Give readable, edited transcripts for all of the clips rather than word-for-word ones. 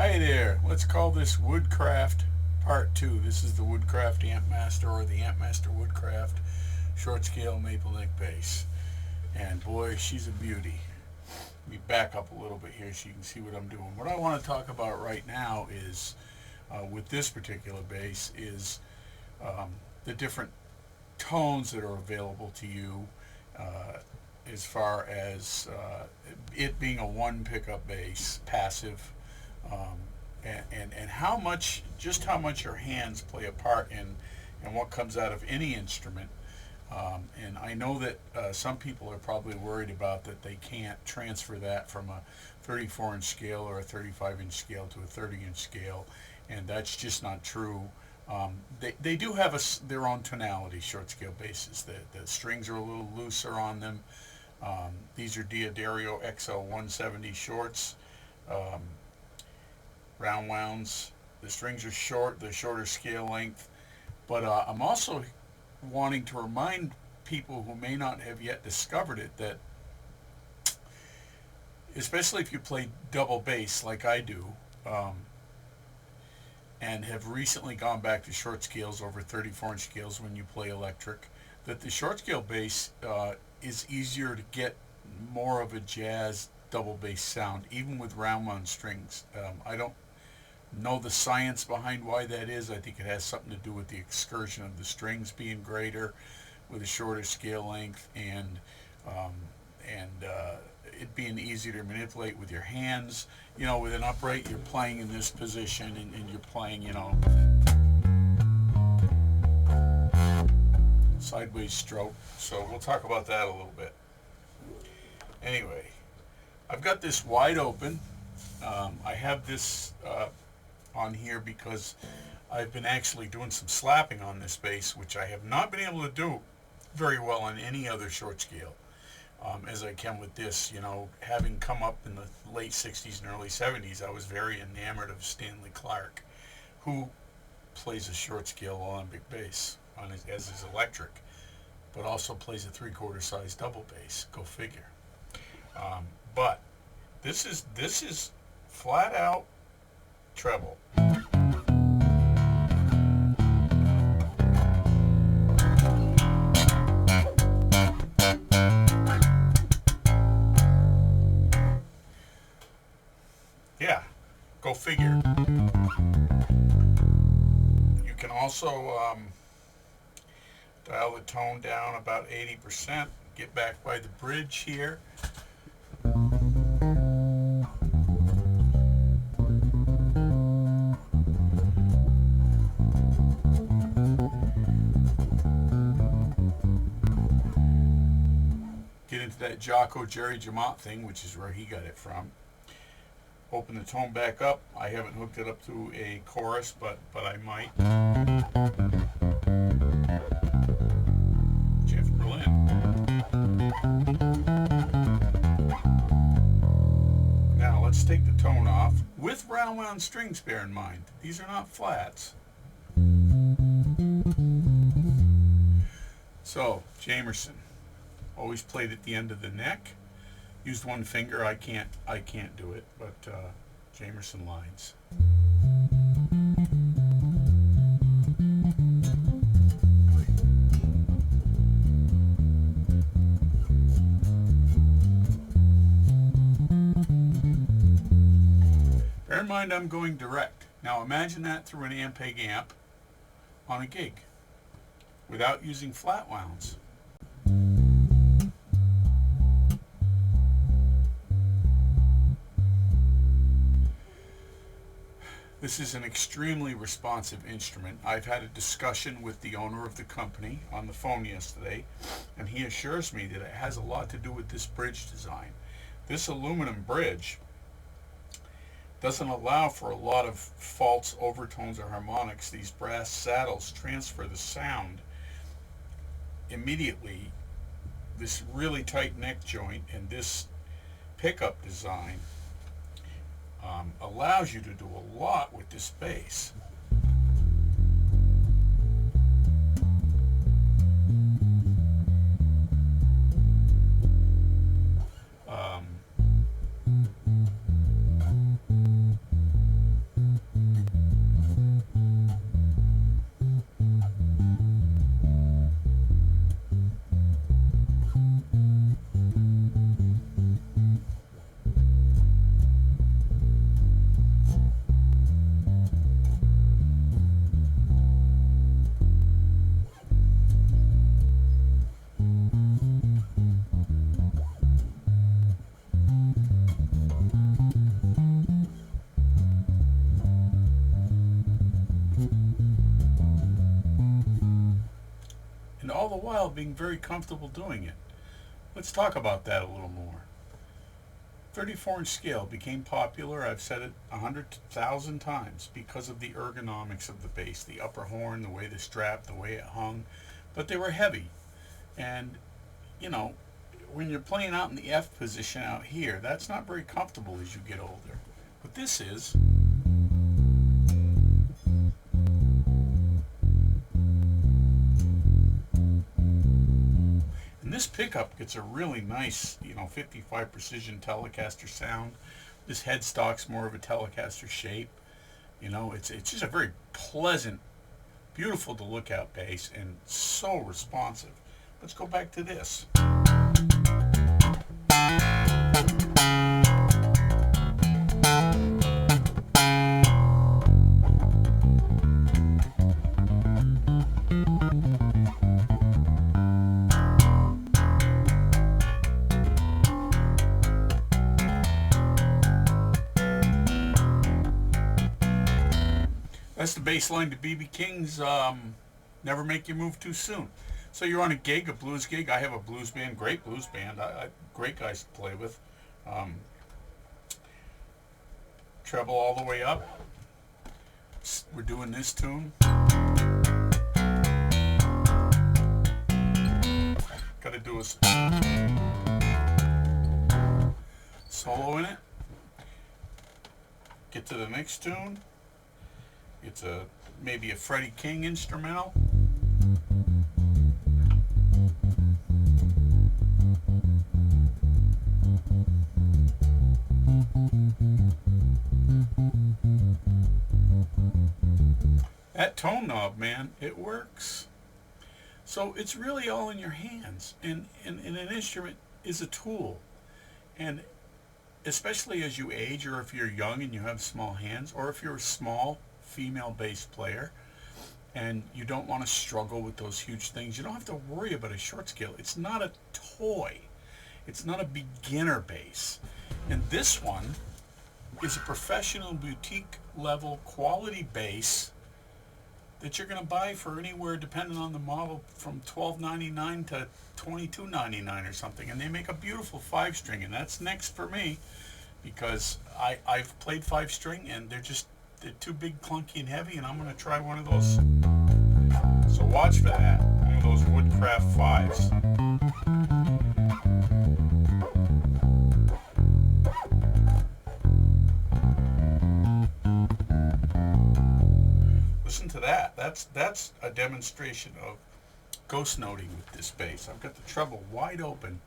Hi there, let's call this Woodcraft Part 2. This is the Woodcraft AmpMaster, or the AmpMaster Woodcraft short scale maple neck bass. And boy, she's a beauty. Let me back up a little bit here so you can see what I'm doing. What I want to talk about right now is, with this particular bass, is the different tones that are available to you, as far as it being a one pickup bass, passive, um, and just how much your hands play a part in what comes out of any instrument. And I know that some people are probably worried about that they can't transfer that from a 34-inch scale or a 35-inch scale to a 30-inch scale, and that's just not true. They do have their own tonality, short scale basses. The strings are a little looser on them. These are Diodario XL 170 shorts, round wounds. The strings are short, they're shorter scale length. But I'm also wanting to remind people who may not have yet discovered it that, especially if you play double bass like I do, and have recently gone back to short scales over 34-inch scales when you play electric, that the short scale bass is easier to get more of a jazz double bass sound, even with round wound strings. I don't know the science behind why that is. I think it has something to do with the excursion of the strings being greater with a shorter scale length, um, and it being easier to manipulate with your hands. You know, with an upright, you're playing in this position, and you're playing, sideways stroke. So we'll talk about that a little bit. Anyway, I've got this wide open. I have this on here because I've been actually doing some slapping on this bass, which I have not been able to do very well on any other short scale, as I can with this. Having come up in the late 60s and early 70s, I was very enamored of Stanley Clarke, who plays a short scale Olympic bass as his electric, but also plays a 3/4 size double bass. Go figure. But this is flat out treble. Yeah, go figure. You can also dial the tone down about 80%, get back by the bridge here. Get into that Jocko Jerry Jamont thing, which is where he got it from. Open the tone back up. I haven't hooked it up to a chorus, but I might. Jeff Berlin. Now let's take the tone off with round wound strings. Bear in mind, these are not flats. So Jamerson, always played at the end of the neck. Used one finger. I can't do it, but Jamerson lines. Bear in mind, I'm going direct. Now imagine that through an Ampeg amp on a gig without using flat wounds. This is an extremely responsive instrument. I've had a discussion with the owner of the company on the phone yesterday, and he assures me that it has a lot to do with this bridge design. This aluminum bridge doesn't allow for a lot of false overtones or harmonics. These brass saddles transfer the sound immediately. This really tight neck joint and this pickup design allows you to do a lot with this bass. while being very comfortable doing it. Let's talk about that a little more. 34-inch scale became popular, I've said it 100,000 times, because of the ergonomics of the bass, the upper horn, the way the strap, the way it hung, but they were heavy. And, you know, when you're playing out in the F position out here, that's not very comfortable as you get older. But this is. And this pickup gets a really nice, 55 precision Telecaster sound. This headstock's more of a Telecaster shape. It's just a very pleasant, beautiful to look at bass, and so responsive. Let's go back to this. That's the bass line to B.B. King's Never Make You Move Too Soon. So you're on a gig, a blues gig. I have a blues band, great blues band. Great guys to play with. Treble all the way up. We're doing this tune. Got to do a solo in it. Get to the next tune. It's maybe a Freddie King instrumental. That tone knob, man, it works. So it's really all in your hands, and an instrument is a tool. And especially as you age, or if you're young and you have small hands, or if you're a small female bass player and you don't want to struggle with those huge things, you don't have to worry about a short scale. It's not a toy. It's not a beginner bass. And this one is a professional boutique level quality bass that you're going to buy for anywhere, depending on the model, from $12.99 to $22.99 or something. And they make a beautiful 5-string, and that's next for me, because I've played 5-string and they're too big, clunky, and heavy, and I'm going to try one of those. So watch for that, one of those Woodcraft 5s. Listen to that. That's a demonstration of ghost noting with this bass. I've got the treble wide open.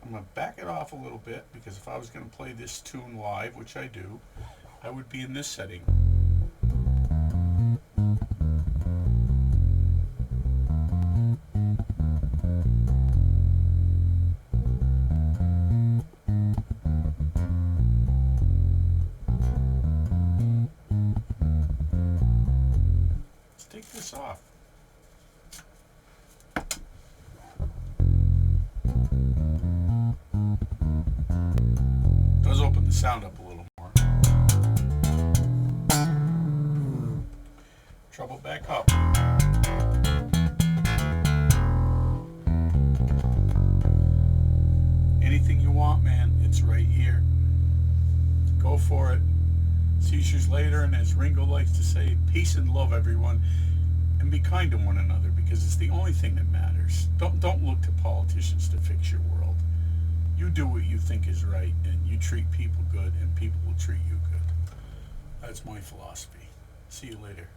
I'm going to back it off a little bit, because if I was going to play this tune live, which I do, I would be in this setting. Let's take this off. Does open the sound up a little more. Treble back up. Anything you want, man, it's right here. Go for it. Seizures later, and as Ringo likes to say, peace and love, everyone, and be kind to one another, because it's the only thing that matters. Don't look to politicians to fix your world. You do what you think is right, and you treat people good, and people will treat you good. That's my philosophy. See you later.